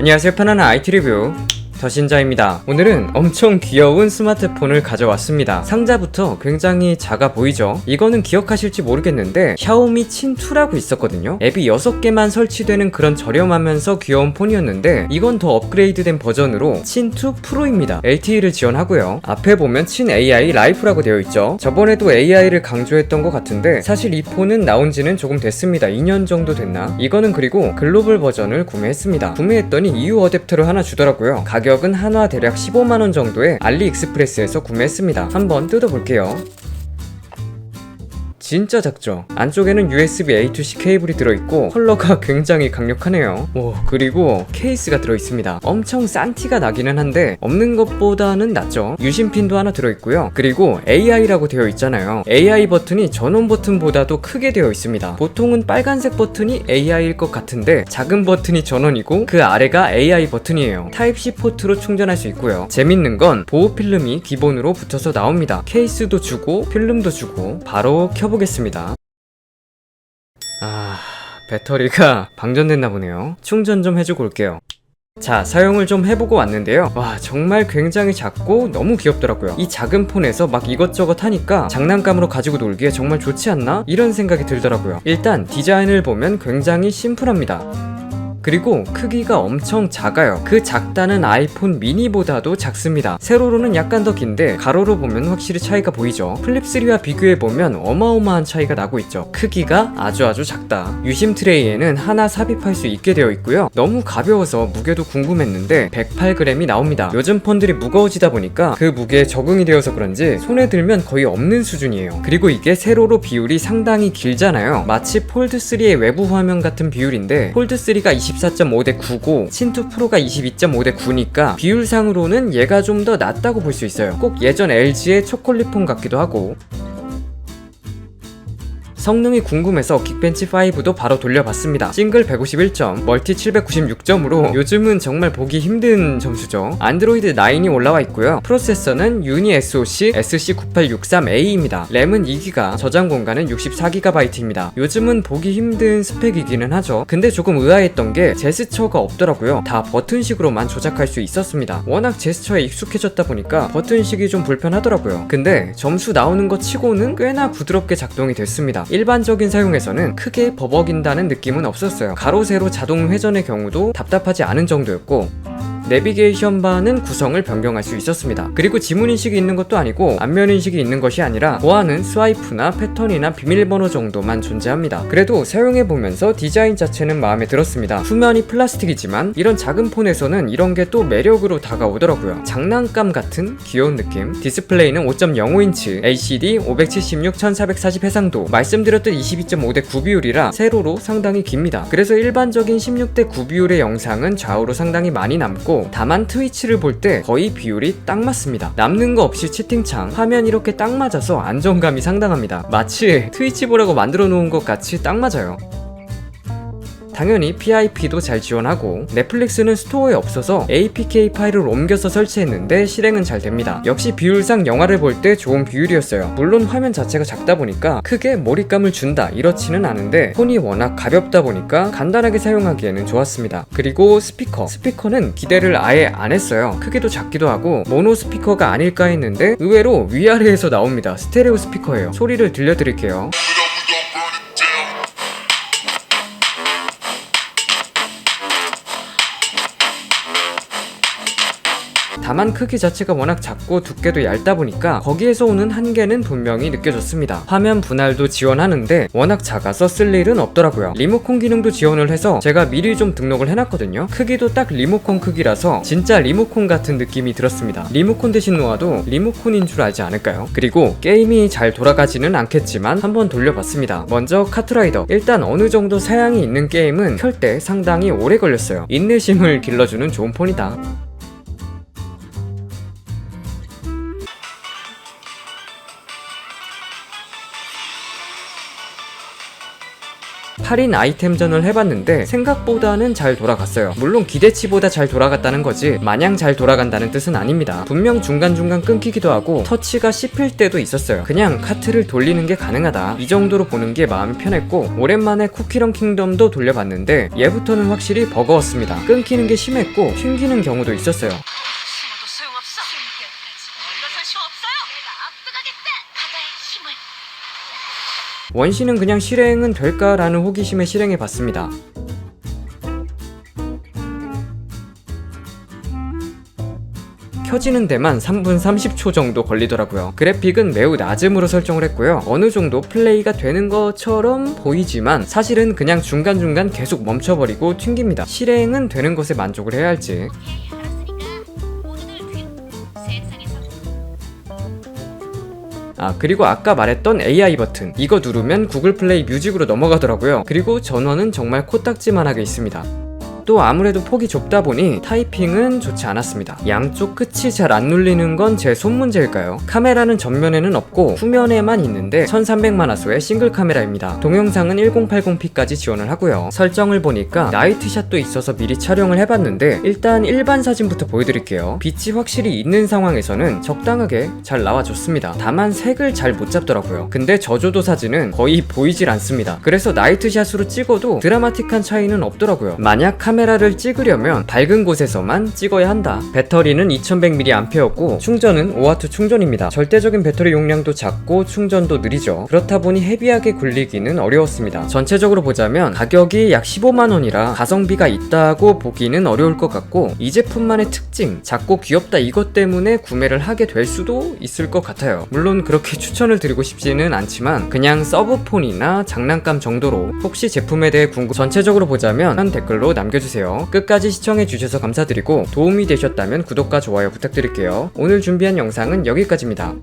안녕하세요. 편안한 IT 리뷰 더신자입니다. 오늘은 엄청 귀여운 스마트폰을 가져왔습니다. 상자부터 굉장히 작아 보이죠? 이거는 기억하실지 모르겠는데 샤오미 친2라고 있었거든요. 앱이 6개만 설치되는 그런 저렴하면서 귀여운 폰이었는데 이건 더 업그레이드된 버전으로 친2 프로입니다. LTE를 지원하고요. 앞에 보면 친 AI 라이프라고 되어 있죠. 저번에도 AI를 강조했던 것 같은데 사실 이 폰은 나온 지는 조금 됐습니다. 2년 정도 됐나? 이거는 그리고 글로벌 버전을 구매했습니다. 구매했더니 EU 어댑터를 하나 주더라고요. 가격은 한화 대략 15만원 정도에 알리익스프레스에서 구매했습니다. 한번 뜯어볼게요. 진짜 작죠? 안쪽에는 USB A2C 케이블이 들어있고 컬러가 굉장히 강력하네요. 오, 그리고 케이스가 들어있습니다. 엄청 싼 티가 나기는 한데 없는 것보다는 낫죠. 유심핀도 하나 들어있고요. 그리고 AI라고 되어 있잖아요. AI 버튼이 전원 버튼보다도 크게 되어 있습니다. 보통은 빨간색 버튼이 AI일 것 같은데 작은 버튼이 전원이고 그 아래가 AI 버튼이에요. 타입C 포트로 충전할 수 있고요. 재밌는 건 보호 필름이 기본으로 붙어서 나옵니다. 케이스도 주고 필름도 주고 바로 켜보겠습니다. 배터리가 방전됐나 보네요. 충전 좀 해주고 올게요. 자, 사용을 좀 해보고 왔는데요. 와, 정말 굉장히 작고 너무 귀엽더라고요. 이 작은 폰에서 막 이것저것 하니까 장난감으로 가지고 놀기에 정말 좋지 않나? 이런 생각이 들더라고요. 일단 디자인을 보면 굉장히 심플합니다. 그리고 크기가 엄청 작아요. 그 작다는 아이폰 미니보다도 작습니다. 세로로는 약간 더 긴데 가로로 보면 확실히 차이가 보이죠. 플립3와 비교해보면 어마어마한 차이가 나고 있죠. 크기가 아주 작다. 유심 트레이에는 하나 삽입할 수 있게 되어 있고요. 너무 가벼워서 무게도 궁금했는데 108g이 나옵니다. 요즘 폰들이 무거워지다 보니까 그 무게에 적응이 되어서 그런지 손에 들면 거의 없는 수준이에요. 그리고 이게 세로로 비율이 상당히 길잖아요. 마치 폴드3의 외부 화면 같은 비율인데 폴드3가 24.5 대 9고 친2 프로가 22.5 대 9니까 비율상으로는 얘가 좀 더 낫다고 볼 수 있어요. 꼭 예전 LG의 초콜릿폰 같기도 하고. 성능이 궁금해서 긱벤치 5도 바로 돌려봤습니다. 싱글 151점, 멀티 796점으로 요즘은 정말 보기 힘든 점수죠. 안드로이드 9이 올라와 있고요. 프로세서는 유니 SoC SC9863A입니다. 램은 2GB, 저장 공간은 64GB입니다. 요즘은 보기 힘든 스펙이기는 하죠. 근데 조금 의아했던 게 제스처가 없더라고요. 다 버튼식으로만 조작할 수 있었습니다. 워낙 제스처에 익숙해졌다 보니까 버튼식이 좀 불편하더라고요. 근데 점수 나오는 것 치고는 꽤나 부드럽게 작동이 됐습니다. 일반적인 사용에서는 크게 버벅인다는 느낌은 없었어요. 가로 세로 자동 회전의 경우도 답답하지 않은 정도였고 내비게이션 바는 구성을 변경할 수 있었습니다. 그리고 지문인식이 있는 것도 아니고 안면인식이 있는 것이 아니라 보안은 스와이프나 패턴이나 비밀번호 정도만 존재합니다. 그래도 사용해보면서 디자인 자체는 마음에 들었습니다. 후면이 플라스틱이지만 이런 작은 폰에서는 이런 게 또 매력으로 다가오더라고요. 장난감 같은 귀여운 느낌. 디스플레이는 5.05인치 LCD 576 1440 해상도, 말씀드렸듯 22.5 대 9 비율이라 세로로 상당히 깁니다. 그래서 일반적인 16 대 9 비율의 영상은 좌우로 상당히 많이 남고 다만 트위치를 볼 때 거의 비율이 딱 맞습니다. 남는 거 없이 채팅창, 화면 이렇게 딱 맞아서 안정감이 상당합니다. 마치 트위치 보라고 만들어 놓은 것 같이 딱 맞아요. 당연히 PIP도 잘 지원하고 넷플릭스는 스토어에 없어서 APK 파일을 옮겨서 설치했는데 실행은 잘 됩니다. 역시 비율상 영화를 볼 때 좋은 비율이었어요. 물론 화면 자체가 작다 보니까 크게 몰입감을 준다 이렇지는 않은데 폰이 워낙 가볍다 보니까 간단하게 사용하기에는 좋았습니다. 그리고 스피커는 기대를 아예 안 했어요. 크기도 작기도 하고 모노 스피커가 아닐까 했는데 의외로 위아래에서 나옵니다. 스테레오 스피커예요. 소리를 들려드릴게요. 다만 크기 자체가 워낙 작고 두께도 얇다 보니까 거기에서 오는 한계는 분명히 느껴졌습니다. 화면 분할도 지원하는데 워낙 작아서 쓸 일은 없더라고요. 리모컨 기능도 지원을 해서 제가 미리 좀 등록을 해놨거든요. 크기도 딱 리모컨 크기라서 진짜 리모컨 같은 느낌이 들었습니다. 리모컨 대신 놓아도 리모컨인 줄 알지 않을까요? 그리고 게임이 잘 돌아가지는 않겠지만 한번 돌려봤습니다. 먼저 카트라이더. 일단 어느 정도 사양이 있는 게임은 켤 때 상당히 오래 걸렸어요. 인내심을 길러주는 좋은 폰이다. 할인 아이템전을 해봤는데 생각보다는 잘 돌아갔어요. 물론 기대치보다 잘 돌아갔다는 거지 마냥 잘 돌아간다는 뜻은 아닙니다. 분명 중간중간 끊기기도 하고 터치가 씹힐 때도 있었어요. 그냥 카트를 돌리는 게 가능하다 이 정도로 보는 게 마음이 편했고, 오랜만에 쿠키런 킹덤도 돌려봤는데 얘부터는 확실히 버거웠습니다. 끊기는 게 심했고 튕기는 경우도 있었어요. 숨어도 소용없어. 물러설 수 없어요. 내가 압도하겠다. 바다의 힘을. 원시는 그냥 실행은 될까라는 호기심에 실행해봤습니다. 켜지는 데만 3분 30초 정도 걸리더라고요. 그래픽은 매우 낮음으로 설정을 했고요. 어느 정도 플레이가 되는 것처럼 보이지만 사실은 그냥 중간중간 계속 멈춰버리고 튕깁니다. 실행은 되는 것에 만족을 해야 할지. 오케이, 알았으니까 모두들 뒤. 세상에서 그리고 아까 말했던 AI 버튼, 이거 누르면 구글 플레이 뮤직으로 넘어가더라고요. 그리고 전원은 정말 코딱지만하게 있습니다. 또 아무래도 폭이 좁다 보니 타이핑은 좋지 않았습니다. 양쪽 끝이 잘 안 눌리는 건 제 손 문제일까요? 카메라는 전면에는 없고 후면에만 있는데 1300만 화소의 싱글 카메라입니다. 동영상은 1080p까지 지원을 하고요. 설정을 보니까 나이트샷도 있어서 미리 촬영을 해봤는데 일단 일반 사진부터 보여드릴게요. 빛이 확실히 있는 상황에서는 적당하게 잘 나와줬습니다. 다만 색을 잘 못 잡더라고요. 근데 저조도 사진은 거의 보이질 않습니다. 그래서 나이트샷으로 찍어도 드라마틱한 차이는 없더라고요. 만약 카메라를 찍으려면 밝은 곳에서만 찍어야 한다. 배터리는 2100mAh였고 충전은 5W 충전입니다. 절대적인 배터리 용량도 작고 충전도 느리죠. 그렇다 보니 헤비하게 굴리기는 어려웠습니다. 전체적으로 보자면 가격이 약 15만원이라 가성비가 있다고 보기는 어려울 것 같고, 이 제품만의 특징, 작고 귀엽다 이것 때문에 구매를 하게 될 수도 있을 것 같아요. 물론 그렇게 추천을 드리고 싶지는 않지만 그냥 서브폰이나 장난감 정도로 혹시 제품에 대해 전체적으로 보자면 댓글로 남겨주세요. 끝까지 시청해주셔서 감사드리고 도움이 되셨다면 구독과 좋아요 부탁드릴게요. 오늘 준비한 영상은 여기까지입니다.